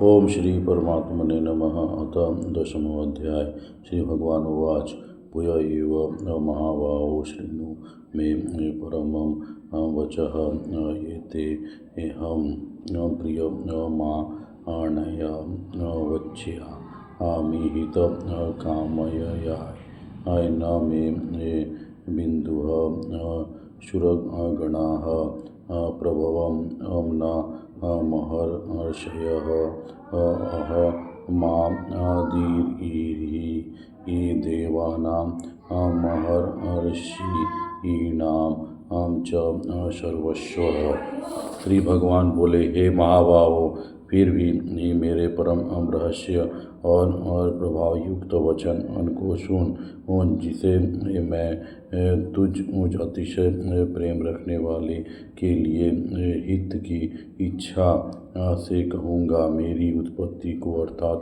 ओम श्री परमात्मने नमः। अथ दशमोऽध्याय। श्रीभगवानुवाच भूय एव महाबाहो शृणु मे परमं वचः एतेऽहं प्रियमाणय वच्यामि हितकामयया न मे बिन्दुः शूरगणाः प्रभवं न महर्षयः अहमादिर्हि देवानां महर्षीणां च सर्वस्वः। श्री भगवान बोले, हे महाबाहो, फिर भी मेरे परम रहस्य और प्रभावयुक्त वचन को सुन, जिसे मैं मुझ अतिशय प्रेम रखने वाले के लिए हित की इच्छा से कहूँगा। मेरी उत्पत्ति को अर्थात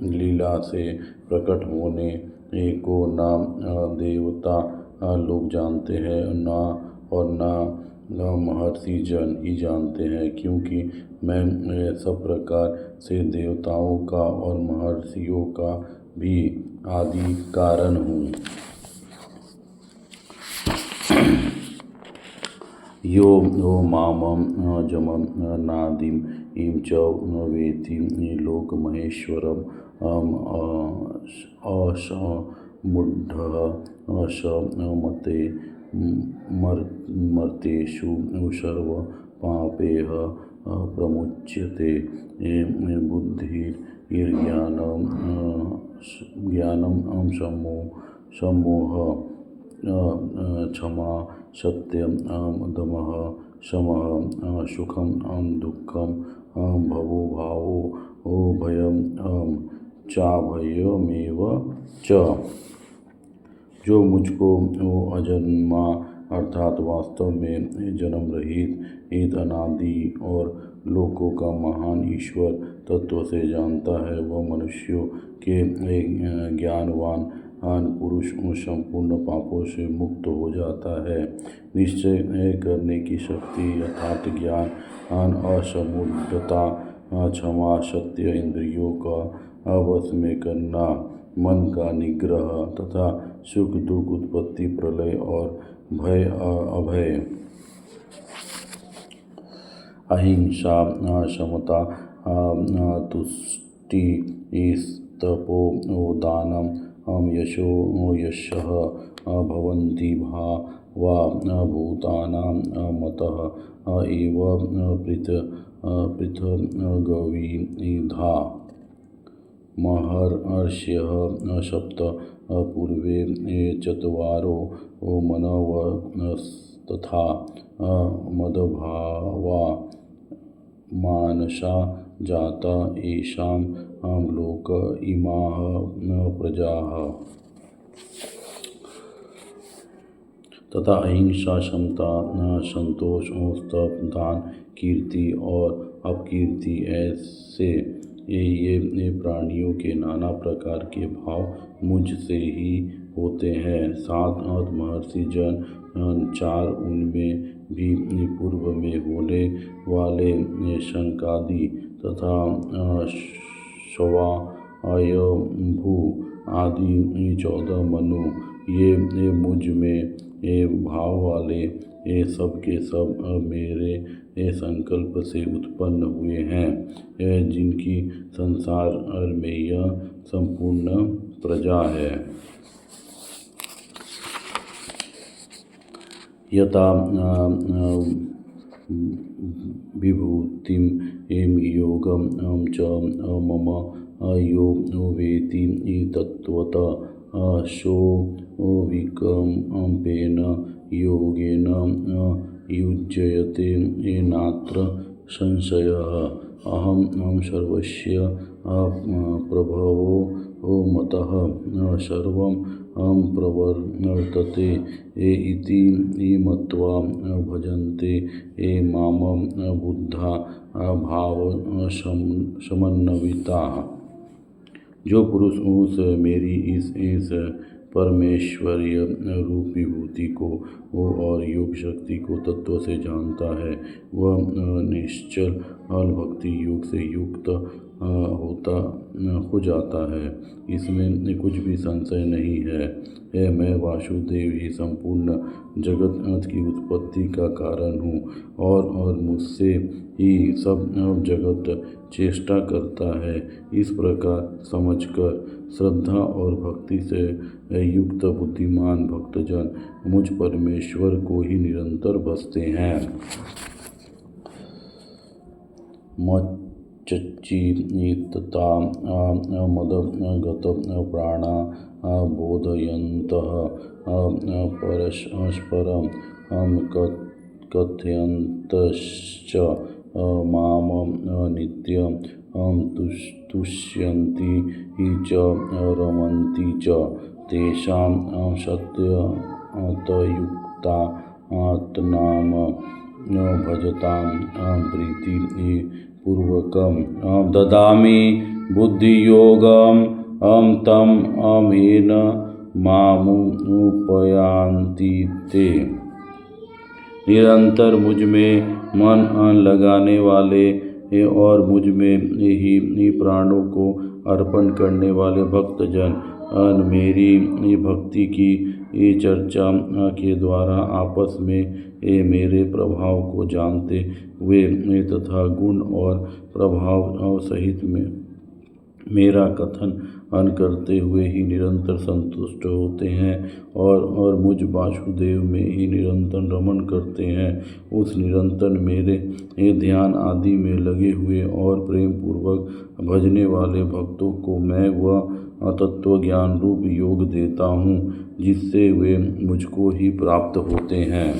लीला से प्रकट होने को न देवता लोग जानते हैं न महर्षि जन ही जानते हैं, क्योंकि मैं सब प्रकार से देवताओं का और महर्षियों का भी आदि कारण हूँ। यो मामं जमनादिं च वेत्ति लोकमहेश्वरम् असमुढः स मते मर्त्येषु सर्वपापैः प्रमुच्यते। बुद्धिर्ज्ञानं सम्मोहः क्षमा सत्यं दमः शमः सुखं दुःखं भवो भावो भयं चाभयमेव च। जो मुझको अजन्मा अर्थात वास्तव में जन्म रहित अनादि और लोकों का महान ईश्वर तत्व से जानता है, वह मनुष्यों के ज्ञानवान पुरुष संपूर्ण पापों से मुक्त हो जाता है। निश्चय करने की शक्ति अर्थात ज्ञान, असमुढ़ता, क्षमा, सत्य, इंद्रियों का वश में करना, मन का निग्रह तथा सुख दुख, उत्पत्ति प्रलय और भय अभय, अहिंसा, समता, तुष्टि, तपोदानं, यशो यशः भवन्ति भावा भूतानां मतः एव पृथग्विधा। महर्षयः सप्त पूर्वे चत्वारो मनवस्तथा मदभावा मानसा जाता येषां लोक इमाः प्रजाः। तथा अहिंसा, समता, संतोष, स्तव, दान, कीर्ति और अपकीर्ति, ऐसे ये प्राणियों के नाना प्रकार के भाव मुझसे ही होते हैं। सात महर्षि जन, चार उनमें भी पूर्व में होने वाले शंकादि तथा स्वयंभू आदि 14 मनु, ये मुझ में भाव वाले सब के सब मेरे संकल्प से उत्पन्न हुए हैं, जिनकी संसार में यह संपूर्ण प्रजा है। यथा विभूतिं योगं च मम यो वेत्ति तत्त्वतः सोऽविकम्पेन योगेन युज्यते नात्र संशयः। अहं सर्वस्य प्रभवो मतः सर्वं प्रवर्तते इति मत्वा भजन्ते मां बुद्धा भावसमन्विताः। जो पुरुष मेरी इस परमेश्वरीय रूप विभूति को और योग शक्ति को तत्व से जानता है, वह निश्चल भक्ति योग से युक्त हो जाता है। इसमें कुछ भी संशय नहीं है। मैं वासुदेव ही संपूर्ण जगत की उत्पत्ति का कारण हूँ और मुझसे ही सब जगत चेष्टा करता है। इस प्रकार समझकर श्रद्धा और भक्ति से युक्त बुद्धिमान भक्तजन मुझ परमेश्वर को ही निरंतर भजते हैं। मच्चित्ता मदगत प्राणा बोधयन्तः परस्परं कथयन्तश्च माम नित्यं तुष्यन्ति च रमन्ति च तेषां सत्यतयुक्तात्मानं भजतां प्रीतिपूर्वकं ददामि बुद्धियोगं तं येन मामुपयान्ति ते। निरंतर मुझ में मन लगाने वाले और मुझ में ही प्राणों को अर्पण करने वाले भक्तजन मेरी भक्ति की चर्चा के द्वारा आपस में मेरे प्रभाव को जानते हुए तथा गुण और प्रभाव सहित में मेरा कथन करते हुए ही निरंतर संतुष्ट होते हैं और मुझ वासुदेव में ही निरंतर रमण करते हैं। उस निरंतर मेरे ध्यान आदि में लगे हुए और प्रेम पूर्वक भजने वाले भक्तों को मैं वह तत्व ज्ञान रूप योग देता हूँ जिससे वे मुझको ही प्राप्त होते हैं।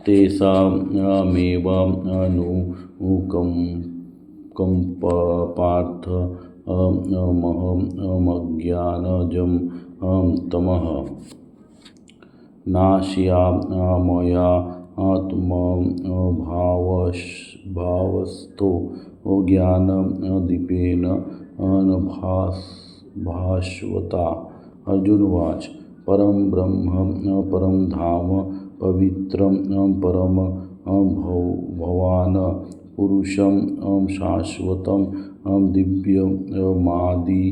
तेषामेव अनुकम्प पार्थ महमज्ञानजं तमः नाशयामया आत्मभावस्थो ज्ञानदीपेन भास्वता। अर्जुनवाच परम ब्रह्म परम धाम पवित्रं परम भवान् पुरुषं शाश्वतं दिव्यमादि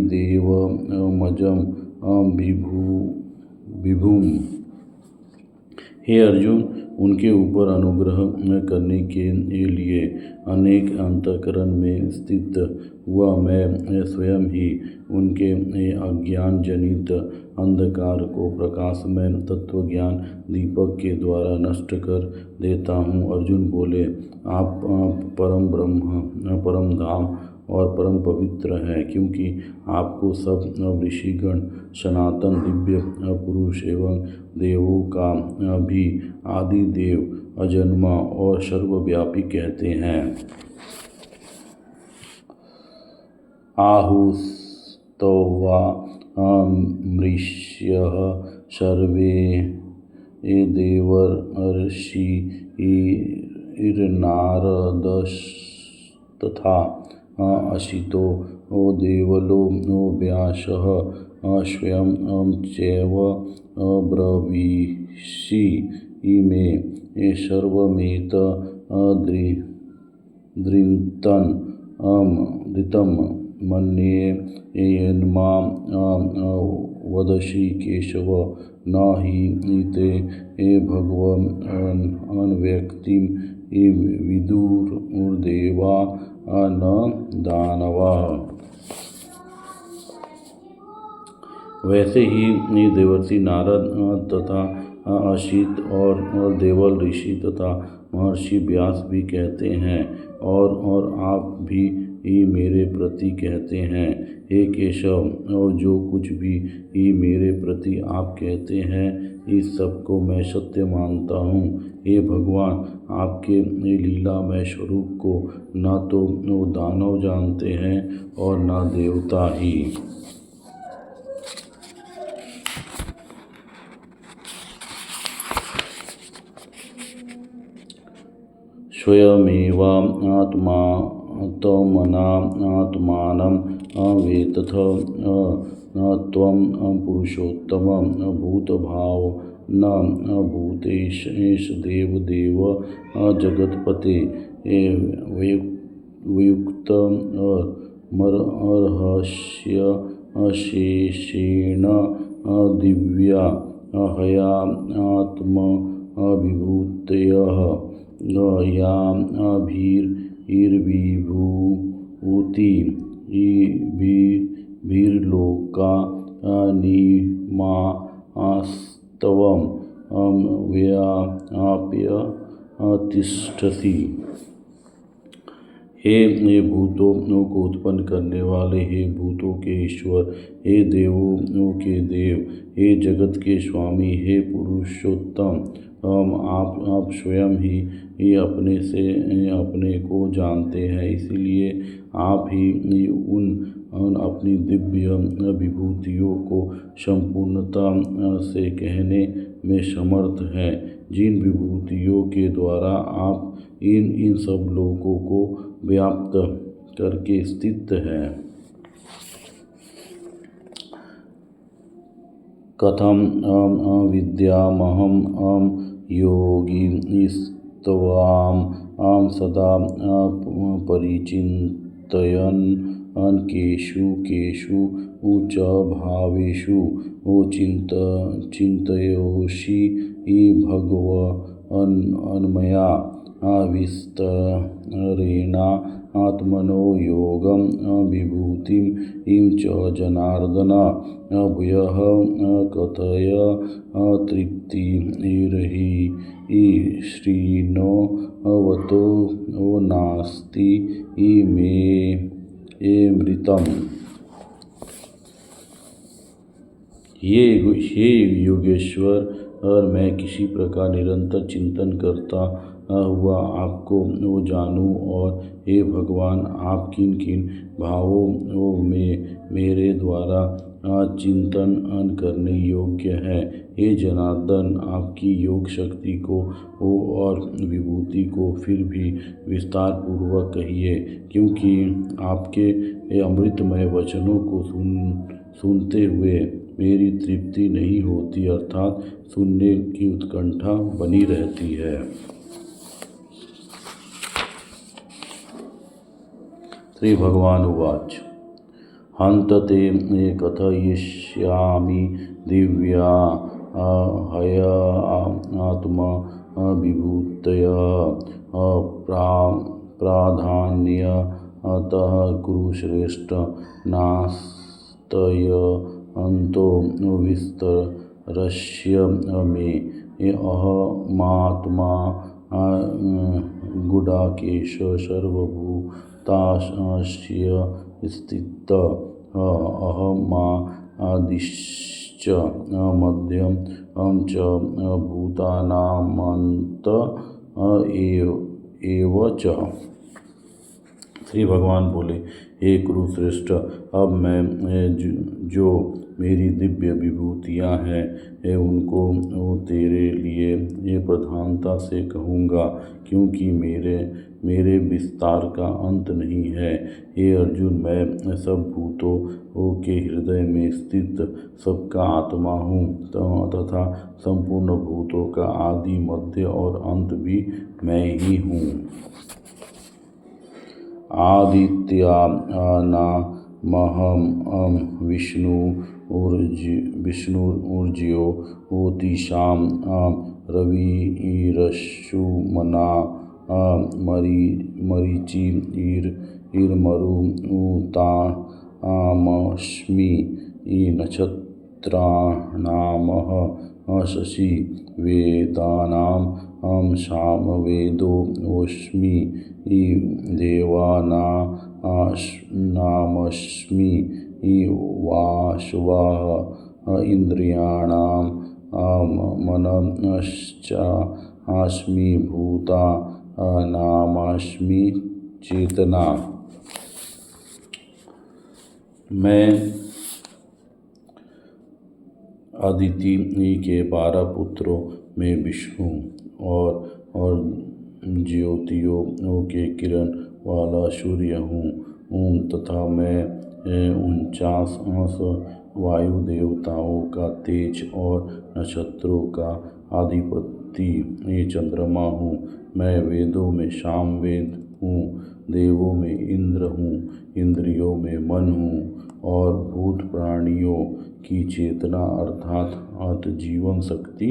देवमजं विभुम्। हे अर्जुन, उनके ऊपर अनुग्रह करने के लिए अनेक अंतःकरण में स्थित हुआ मैं स्वयं ही उनके अज्ञान जनित अंधकार को प्रकाशमय तत्वज्ञान दीपक के द्वारा नष्ट कर देता हूँ। अर्जुन बोले, आप परम ब्रह्म परम धाम और परम पवित्र हैं, क्योंकि आपको सब ऋषिगण सनातन दिव्य पुरुष एवं देवों का भी आदि देव अजन्मा और सर्वव्यापी कहते हैं। आहुस्तवा मृष्यः सर्वे देवर्षिर्नारदस्तथा असितो देवलो व्यासः स्वयं चैव ब्रवीषि इमे सर्वमेतदृतं मन्ये यन्मां वदसि केशव न हि ते भगवन् व्यक्तिं विदुर्देवा न दानवाः। वैसे ही देवर्षि नारद तथा असित और देवल ऋषि तथा महर्षि व्यास भी कहते हैं और आप भी मेरे प्रति कहते हैं। हे केशव, जो कुछ भी मेरे प्रति आप कहते हैं इस सब को मैं सत्य मानता हूँ। हे भगवान, आपके लीलामय स्वरूप को न तो दानव जानते हैं और न देवता ही। स्वयमेव आत्मा तमनात्मानं वेत्तथ त्वं पुरुषोत्तम भूतभाव न भूतेश देवदेव जगत्पते वयुक्त मर्हस्य शेषेण दिव्या हयात्मविभूतयः याभिर्विभूति भीर्लोका निमास्तवं व्याप्य तिष्ठति। हे भूतों को उत्पन्न करने वाले, हे भूतों के ईश्वर, हे देवों के देव, हे जगत के स्वामी, हे पुरुषोत्तम, आप स्वयं ही अपने से अपने को जानते हैं, इसलिए आप ही उन अपनी दिव्य विभूतियों को संपूर्णता से कहने में समर्थ हैं, जिन विभूतियों के द्वारा आप इन सब लोगों को व्याप्त करके स्थित है। कथम विद्यामहं योगिस्त्वां सदा परिचिन्तयन् केषु च भावेषु चिन्तयोषि भगवन्मया विस्तरेण आत्मनो योगं विभूतिं च जनार्दन भूयः कथय तृप्तिर्हि श्रीणोवतो नास्ति मे मृतम्। हे योगेश्वर, और मैं किसी प्रकार निरंतर चिंतन करता हुआ आपको जानूं, और हे भगवान, आप किन किन भावों में मेरे द्वारा चिंतन करने योग्य हैं। हे जनार्दन, आपकी योग शक्ति को और विभूति को फिर भी विस्तार पूर्वक कहिए, क्योंकि आपके अमृतमय वचनों को सुनते हुए मेरी तृप्ति नहीं होती, अर्थात सुनने की उत्कंठा बनी रहती है। श्री भगवान उवाच हन्त ते कथयिष्यामि दिव्या हयात्मविभूतयः प्राधान्यतः कुरुश्रेष्ठ नास्त्यन्तो विस्तरस्य मे अहमात्मा गुडाकेश सर्वभूतास्य स्थितः अहमादिश्च मध्यम च भूतानामन्त एव च। श्री भगवान बोले, हे कुरुश्रेष्ठ, अब मैं जो मेरी दिव्य विभूतियाँ हैं उनको तेरे लिए प्रधानता से कहूँगा, क्योंकि मेरे विस्तार का अंत नहीं है। हे अर्जुन, मैं सब भूतों के हृदय में स्थित सबका आत्मा हूँ तथा संपूर्ण भूतों का आदि, मध्य और अंत भी मैं ही हूँ। आदित्यानामहं विष्णुर्ज्यो ज्योतिषां रविरश्मिना मरीचिर्मरुतामस्मि नक्षत्राणामहं शशि वेदानां सामवेदोऽस्मि देवानामस्मि वासवः इन्द्रियाणां मनश्चास्मि भूतानामस्मि चेतना। मैं अदिति के 12 पुत्रों में विष्णु और ज्योतियों के किरण वाला सूर्य हूँ तथा मैं 49 वायु देवताओं का तेज और नक्षत्रों का अधिपति ये चंद्रमा हूँ। मैं वेदों में सामवेद हूँ, देवों में इंद्र हूँ, इंद्रियों में मन हूँ और भूत प्राणियों की चेतना अर्थात जीवन शक्ति